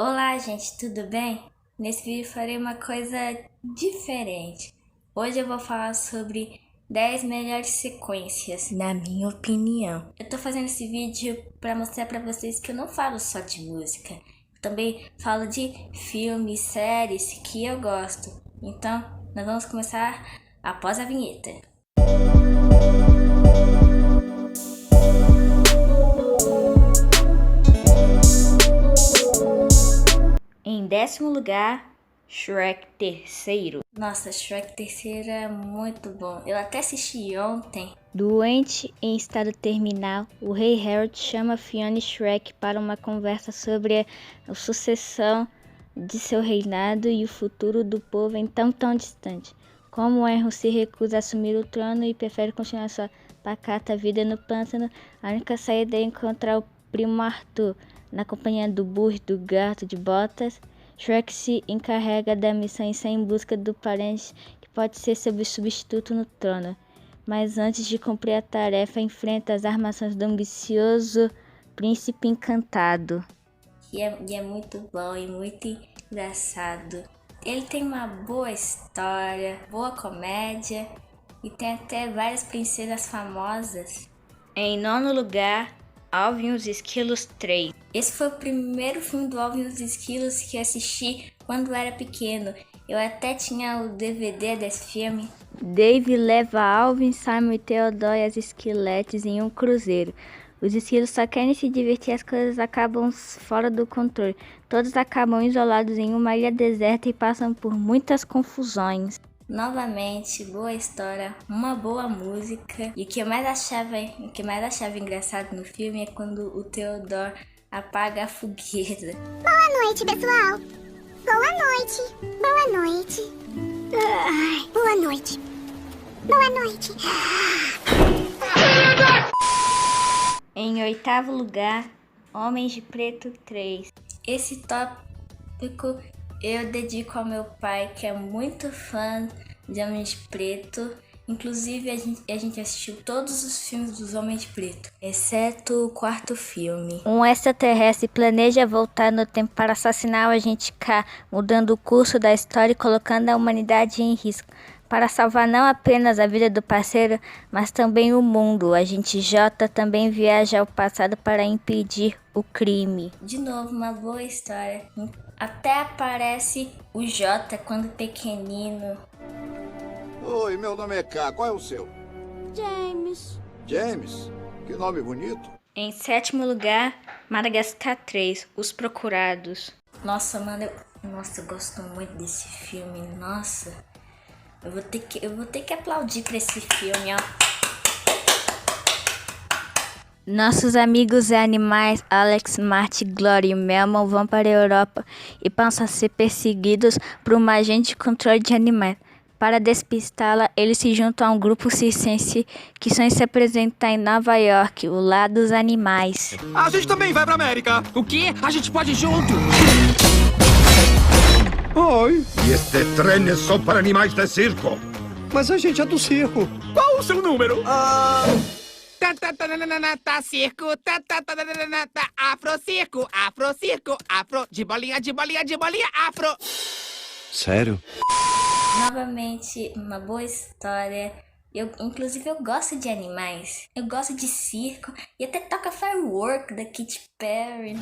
Olá, gente, tudo bem? Nesse vídeo farei uma coisa diferente. Hoje eu vou falar sobre 10 melhores sequências, na minha opinião. Eu tô fazendo esse vídeo para mostrar para vocês que eu não falo só de música. Eu também falo de filmes, séries que eu gosto. Então, nós vamos começar após a vinheta. Em 10º lugar, Shrek terceiro. Nossa, Shrek terceiro é muito bom. Eu até assisti ontem. Doente em estado terminal, o rei Harold chama Fiona e Shrek para uma conversa sobre a sucessão de seu reinado e o futuro do povo então tão distante. Como Erro se recusa a assumir o trono e prefere continuar sua pacata vida no pântano, a única saída é encontrar o primo Arthur. Na companhia do burro e do gato de botas, Shrek se encarrega da missão e sai em busca do parente que pode ser seu substituto no trono. Mas antes de cumprir a tarefa, enfrenta as armações do ambicioso príncipe encantado. E é muito bom e muito engraçado. Ele tem uma boa história, boa comédia e tem até várias princesas famosas. Em 9º lugar, Alvin e os Esquilos 3. Esse foi o primeiro filme do Alvin e os Esquilos que assisti quando era pequeno. Eu até tinha o DVD desse filme. Dave leva Alvin, Simon e Theodore e as esqueletes em um cruzeiro. Os esquilos só querem se divertir e as coisas acabam fora do controle. Todos acabam isolados em uma ilha deserta e passam por muitas confusões. Novamente, boa história, uma boa música. E o que eu mais achava engraçado no filme é quando o Theodore apaga a fogueira. Boa noite, pessoal. Boa noite. Boa noite. Boa noite. Boa noite. Em 8º lugar, Homens de Preto 3. Esse tópico eu dedico ao meu pai, que é muito fã de Homens de Preto. Inclusive, a gente assistiu todos os filmes dos Homens de Preto, exceto o 4º filme. Um extraterrestre planeja voltar no tempo para assassinar o agente K, mudando o curso da história e colocando a humanidade em risco. Para salvar não apenas a vida do parceiro, mas também o mundo, o agente J também viaja ao passado para impedir o crime. De novo, uma boa história. Até aparece o J quando pequenino. Oi, meu nome é K. Qual é o seu? James. James? Que nome bonito. Em 7º lugar, Madagascar 3, Os Procurados. Nossa, mano, eu gosto muito desse filme. Nossa, eu vou ter que aplaudir pra esse filme, ó. Nossos amigos animais Alex, Marty, Glory e Melman vão para a Europa e passam a ser perseguidos por uma agente de controle de animais. Para despistá-la, eles se juntam a um grupo circense que só se apresenta em Nova York, o Lar dos Animais. A gente também vai pra América. O quê? A gente pode ir junto. Oi. E este trem é só para animais de circo. Mas a gente é do circo. Qual o seu número? Tá circo, afro circo, afro, de bolinha, afro. Sério? Novamente, uma boa história. Inclusive, eu gosto de animais. Eu gosto de circo. E até toca Firework da Katy Perry.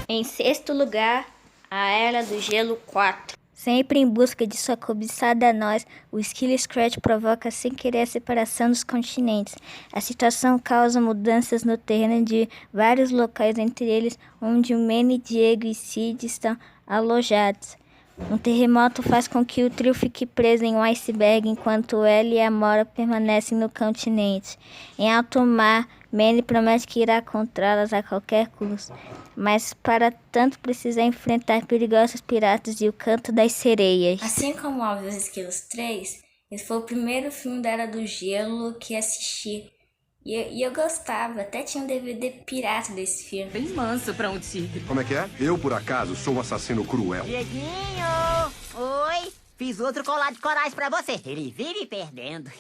Em 6º lugar, A Era do Gelo 4. Sempre em busca de sua cobiçada nós, o Esquilo Scratch provoca sem querer a separação dos continentes. A situação causa mudanças no terreno de vários locais, entre eles onde o Manny, Diego e Sid estão alojados. Um terremoto faz com que o trio fique preso em um iceberg, enquanto Ellie e Amora permanecem no continente. Em alto mar, Manny promete que irá encontrá-las a qualquer custo, mas para tanto precisa enfrentar perigosos piratas e o Canto das Sereias. Assim como Alvin e os Esquilos 3, esse foi o primeiro filme da Era do Gelo que assisti. E eu gostava, até tinha um DVD pirata desse filme. Bem manso pra um tigre. Como é que é? Eu, por acaso, sou um assassino cruel. Dieguinho! Oi! Fiz outro colar de corais pra você. Ele vive perdendo.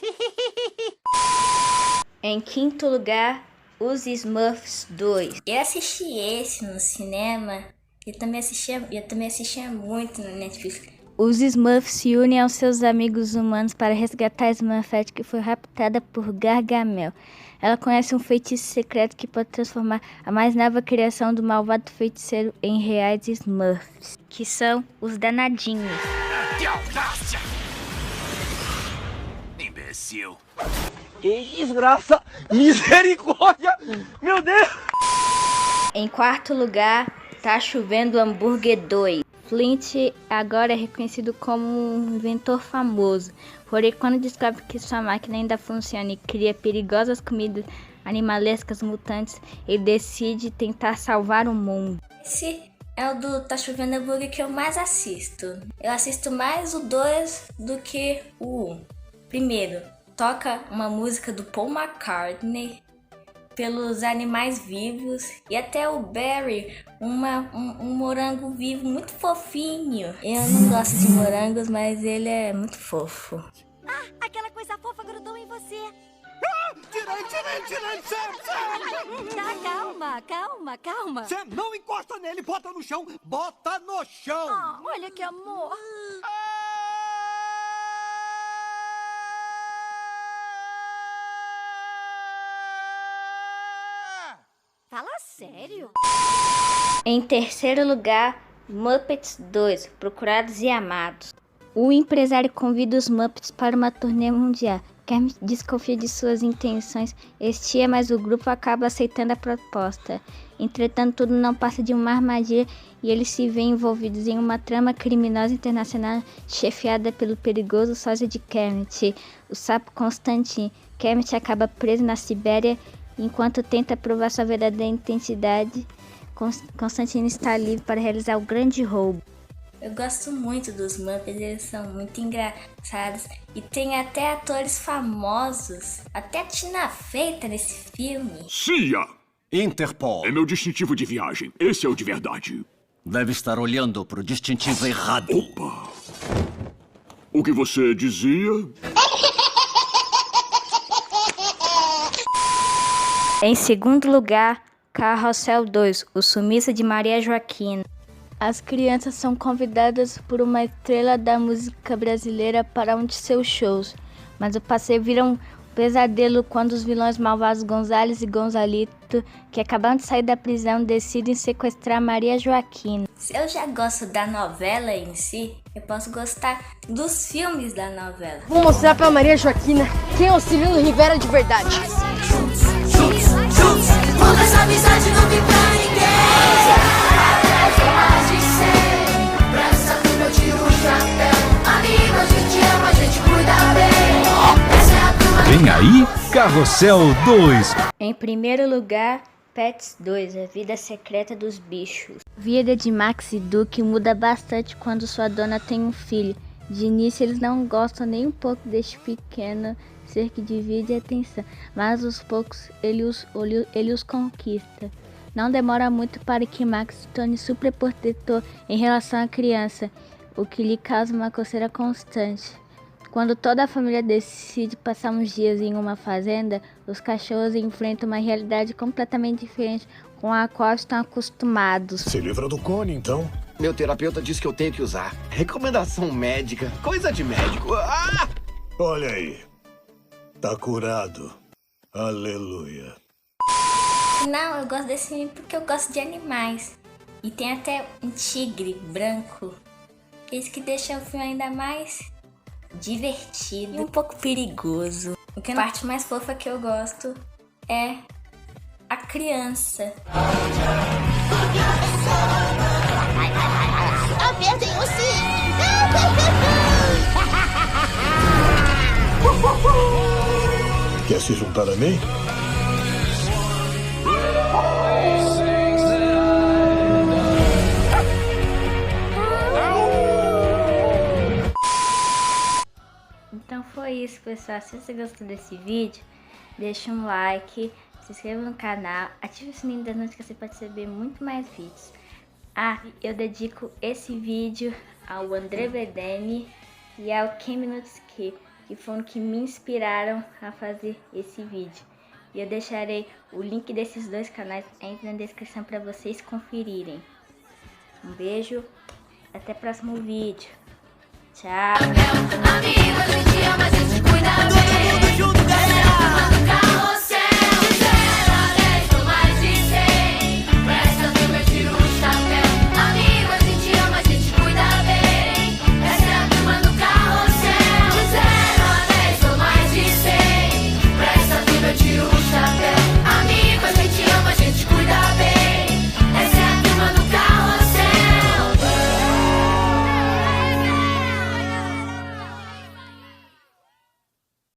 Em 5º lugar, Os Smurfs 2. Eu assisti esse no cinema. Eu também assistia muito na Netflix. Os Smurfs se unem aos seus amigos humanos para resgatar a Smurfette, que foi raptada por Gargamel. Ela conhece um feitiço secreto que pode transformar a mais nova criação do malvado feiticeiro em reais Smurfs, que são os danadinhos. Que audácia! Imbecil. Que desgraça! Misericórdia! Meu Deus! Em quarto lugar, Tá Chovendo Hambúrguer 2. Flint agora é reconhecido como um inventor famoso, porém quando descobre que sua máquina ainda funciona e cria perigosas comidas animalescas mutantes, ele decide tentar salvar o mundo. Esse é o do Tá Chovendo Hambúrguer que eu mais assisto. Eu assisto mais o 2 do que o 1. Primeiro, toca uma música do Paul McCartney pelos animais vivos e até o Barry, um morango vivo muito fofinho. Eu não gosto de morangos, mas ele é muito fofo. Ah, aquela coisa fofa grudou em você. Tirei, Sam! Tá, calma. Sam, não encosta nele, bota no chão! Bota no chão! Ah, olha que amor. Fala sério? Em terceiro lugar, Muppets 2, Procurados e Amados. O empresário convida os Muppets para uma turnê mundial. Kermit desconfia de suas intenções, estia, mas o grupo acaba aceitando a proposta. Entretanto, tudo não passa de uma armadilha e eles se veem envolvidos em uma trama criminosa internacional chefiada pelo perigoso sósia de Kermit, o sapo Constantine. Kermit acaba preso na Sibéria enquanto tenta provar sua verdadeira identidade. Constantine está livre para realizar o grande roubo. Eu gosto muito dos Muppets, eles são muito engraçados e tem até atores famosos, até a Tina Fey tá nesse filme. CIA! Interpol. É meu distintivo de viagem. Esse é o de verdade. Deve estar olhando pro distintivo errado. Opa! O que você dizia? Em segundo lugar, Carrossel 2, O Sumiço de Maria Joaquina. As crianças são convidadas por uma estrela da música brasileira para um de seus shows, mas o passeio vira um pesadelo quando os vilões malvados Gonzales e Gonzalito, que acabaram de sair da prisão, decidem sequestrar Maria Joaquina. Se eu já gosto da novela em si, eu posso gostar dos filmes da novela. Vou mostrar pra Maria Joaquina quem é o Cirilo Rivera de verdade. Toda essa amizade não tem pra ninguém. Mais de 100. Pra essa turma eu tiro o chapéu. Amigo, a gente ama, a gente cuida bem. Essa é a turma. Vem aí, Carrossel 2. Em primeiro lugar, Pets 2, A Vida Secreta dos Bichos. A vida de Max e Duke muda bastante quando sua dona tem um filho. De início eles não gostam nem um pouco deste pequeno ser que divide a atenção, mas aos poucos ele os conquista. Não demora muito para que Max se torne super protetor em relação à criança, o que lhe causa uma coceira constante. Quando toda a família decide passar uns dias em uma fazenda, os cachorros enfrentam uma realidade completamente diferente com a qual estão acostumados. Se livra do cone, então. Meu terapeuta disse que eu tenho que usar. Recomendação médica. Coisa de médico. Ah! Olha aí. Tá curado. Aleluia. Não, eu gosto desse filme porque eu gosto de animais. E tem até um tigre branco. Isso que deixa o filme ainda mais divertido e um pouco perigoso. Porque a parte mais fofa que eu gosto é a criança. Apertem o cinto. Quer se juntar a mim? Então foi isso, pessoal. Se você gostou desse vídeo, deixa um like, se inscreva no canal, ative o sininho das notificações para receber muito mais vídeos. Ah, eu dedico esse vídeo ao André Bedene e ao Keminutski, que foram que me inspiraram a fazer esse vídeo. E eu deixarei o link desses dois canais aí na descrição para vocês conferirem. Um beijo, até o próximo vídeo. Tchau!